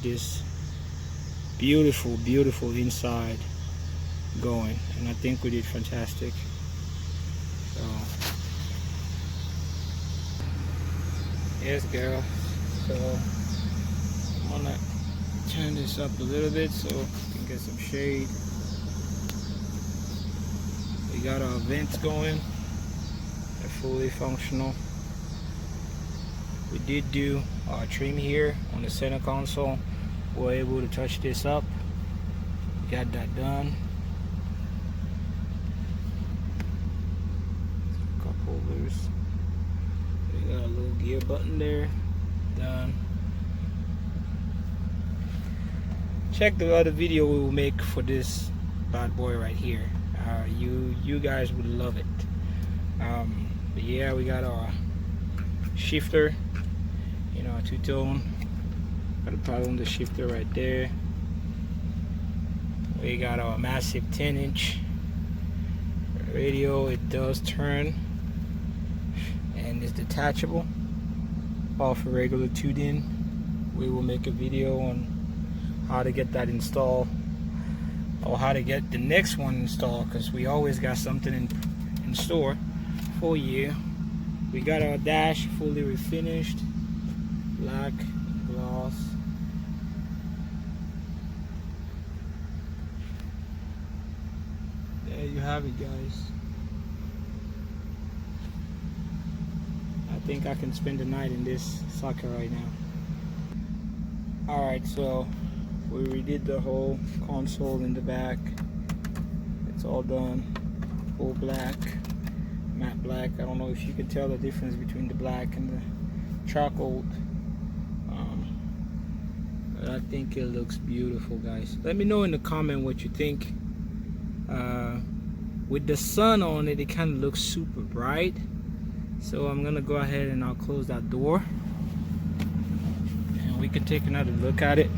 this beautiful inside going, and I think we did fantastic. So yes, girl. So I'm gonna turn this up a little bit so we can get some shade. We got our vents going. They're fully functional. We did do our trim here on the center console. We're able to touch this up. Got that done. Cup holders. We got a little gear button there. Done. Check the other video we will make for this bad boy right here. You guys would love it. But yeah, we got our shifter, you know, two-tone. Got a paddle on the shifter right there. We got our massive 10-inch radio. It does turn and it's detachable off a regular tune-in. We will make a video on how to get that installed, or how to get the next one installed, because we always got something in store for you. We got our dash fully refinished, black gloss. There you have it, guys. I think I can spend the night in this sucker right now. Alright, so we redid the whole console in the back. It's all done. Full black, matte black. I don't know if you can tell the difference between the black and the charcoal. But I think it looks beautiful, guys. Let me know in the comment what you think. With the sun on it, it kind of looks super bright. So I'm gonna go ahead and I'll close that door, and we can take another look at it.